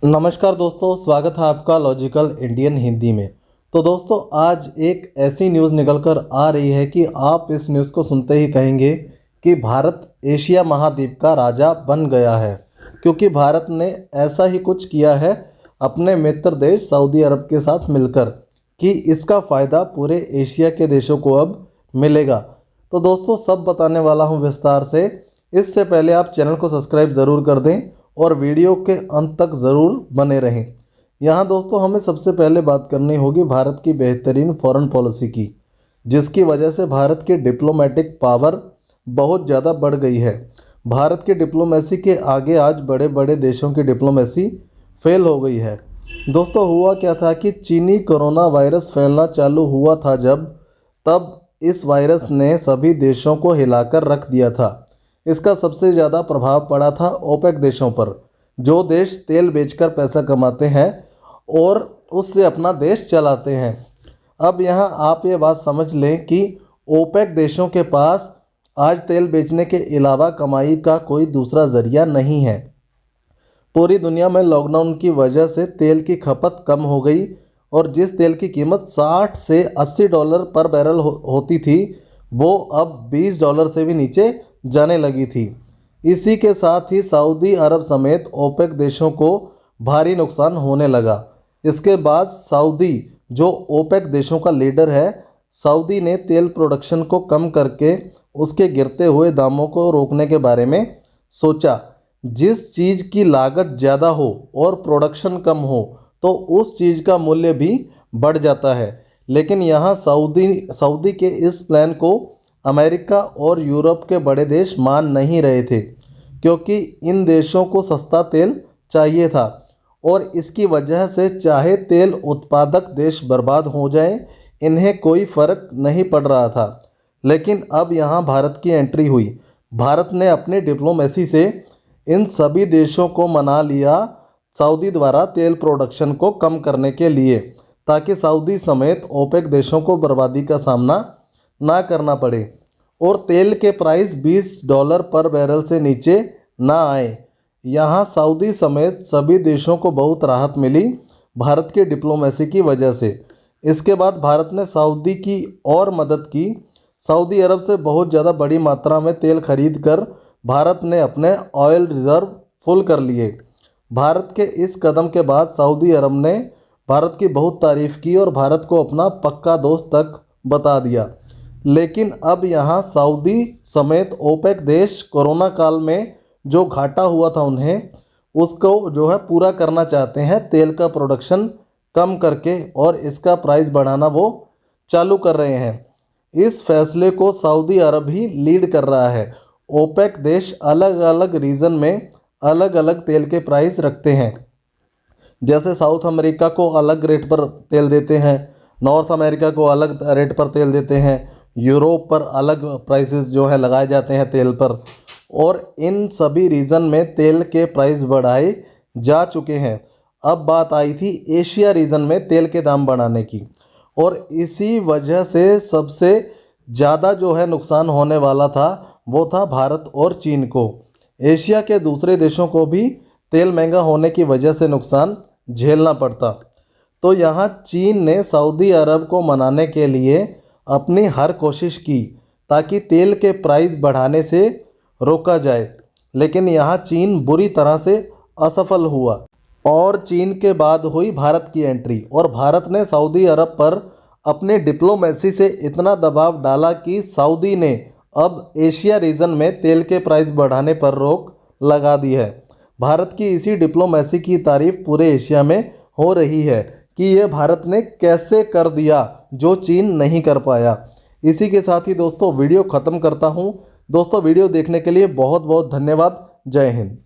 नमस्कार दोस्तों, स्वागत है आपका लॉजिकल इंडियन हिंदी में। तो दोस्तों, आज एक ऐसी न्यूज़ निकल कर आ रही है कि आप इस न्यूज़ को सुनते ही कहेंगे कि भारत एशिया महाद्वीप का राजा बन गया है, क्योंकि भारत ने ऐसा ही कुछ किया है अपने मित्र देश सऊदी अरब के साथ मिलकर कि इसका फ़ायदा पूरे एशिया के देशों को अब मिलेगा। तो दोस्तों, सब बताने वाला हूँ विस्तार से। इससे पहले आप चैनल को सब्सक्राइब ज़रूर कर दें और वीडियो के अंत तक ज़रूर बने रहें। यहाँ दोस्तों, हमें सबसे पहले बात करनी होगी भारत की बेहतरीन फॉरेन पॉलिसी की, जिसकी वजह से भारत की डिप्लोमेटिक पावर बहुत ज़्यादा बढ़ गई है। भारत की डिप्लोमेसी के आगे आज बड़े बड़े देशों की डिप्लोमेसी फेल हो गई है। दोस्तों, हुआ क्या था कि चीनी कोरोना वायरस फैलना चालू हुआ था तब इस वायरस ने सभी देशों को हिलाकर रख दिया था। इसका सबसे ज़्यादा प्रभाव पड़ा था ओपेक देशों पर, जो देश तेल बेचकर पैसा कमाते हैं और उससे अपना देश चलाते हैं। अब यहाँ आप ये बात समझ लें कि ओपेक देशों के पास आज तेल बेचने के अलावा कमाई का कोई दूसरा ज़रिया नहीं है। पूरी दुनिया में लॉकडाउन की वजह से तेल की खपत कम हो गई और जिस तेल की कीमत 60 से 80 डॉलर पर बैरल होती थी, वो अब 20 डॉलर से भी नीचे जाने लगी थी। इसी के साथ ही सऊदी अरब समेत ओपेक देशों को भारी नुकसान होने लगा। इसके बाद सऊदी, जो ओपेक देशों का लीडर है, सऊदी ने तेल प्रोडक्शन को कम करके उसके गिरते हुए दामों को रोकने के बारे में सोचा। जिस चीज़ की लागत ज़्यादा हो और प्रोडक्शन कम हो तो उस चीज़ का मूल्य भी बढ़ जाता है। लेकिन यहाँ सऊदी के इस प्लान को अमेरिका और यूरोप के बड़े देश मान नहीं रहे थे, क्योंकि इन देशों को सस्ता तेल चाहिए था और इसकी वजह से चाहे तेल उत्पादक देश बर्बाद हो जाएं, इन्हें कोई फ़र्क नहीं पड़ रहा था। लेकिन अब यहाँ भारत की एंट्री हुई। भारत ने अपनी डिप्लोमेसी से इन सभी देशों को मना लिया सऊदी द्वारा तेल प्रोडक्शन को कम करने के लिए, ताकि सऊदी समेत ओपेक देशों को बर्बादी का सामना ना करना पड़े और तेल के प्राइस 20 डॉलर पर बैरल से नीचे ना आए। यहाँ सऊदी समेत सभी देशों को बहुत राहत मिली भारत की डिप्लोमेसी की वजह से। इसके बाद भारत ने सऊदी की और मदद की। सऊदी अरब से बहुत ज़्यादा बड़ी मात्रा में तेल खरीद कर भारत ने अपने ऑयल रिज़र्व फुल कर लिए। भारत के इस कदम के बाद सऊदी अरब ने भारत की बहुत तारीफ़ की और भारत को अपना पक्का दोस्त तक बता दिया। लेकिन अब यहाँ सऊदी समेत ओपेक देश कोरोना काल में जो घाटा हुआ था उन्हें, उसको जो है पूरा करना चाहते हैं। तेल का प्रोडक्शन कम करके और इसका प्राइस बढ़ाना वो चालू कर रहे हैं। इस फैसले को सऊदी अरब ही लीड कर रहा है। ओपेक देश अलग अलग रीजन में अलग अलग तेल के प्राइस रखते हैं। जैसे साउथ अमेरिका को अलग रेट पर तेल देते हैं, नॉर्थ अमेरिका को अलग रेट पर तेल देते हैं, यूरोप पर अलग प्राइसेस जो है लगाए जाते हैं तेल पर, और इन सभी रीजन में तेल के प्राइस बढ़ाए जा चुके हैं। अब बात आई थी एशिया रीजन में तेल के दाम बढ़ाने की, और इसी वजह से सबसे ज़्यादा जो है नुकसान होने वाला था वो था भारत और चीन को। एशिया के दूसरे देशों को भी तेल महंगा होने की वजह से नुकसान झेलना पड़ता। तो यहाँ चीन ने सऊदी अरब को मनाने के लिए अपनी हर कोशिश की ताकि तेल के प्राइस बढ़ाने से रोका जाए, लेकिन यहाँ चीन बुरी तरह से असफल हुआ और चीन के बाद हुई भारत की एंट्री, और भारत ने सऊदी अरब पर अपने डिप्लोमेसी से इतना दबाव डाला कि सऊदी ने अब एशिया रीजन में तेल के प्राइस बढ़ाने पर रोक लगा दी है। भारत की इसी डिप्लोमेसी की तारीफ पूरे एशिया में हो रही है कि ये भारत ने कैसे कर दिया जो चीन नहीं कर पाया। इसी के साथ ही दोस्तों वीडियो ख़त्म करता हूँ। दोस्तों, वीडियो देखने के लिए बहुत बहुत धन्यवाद। जय हिंद।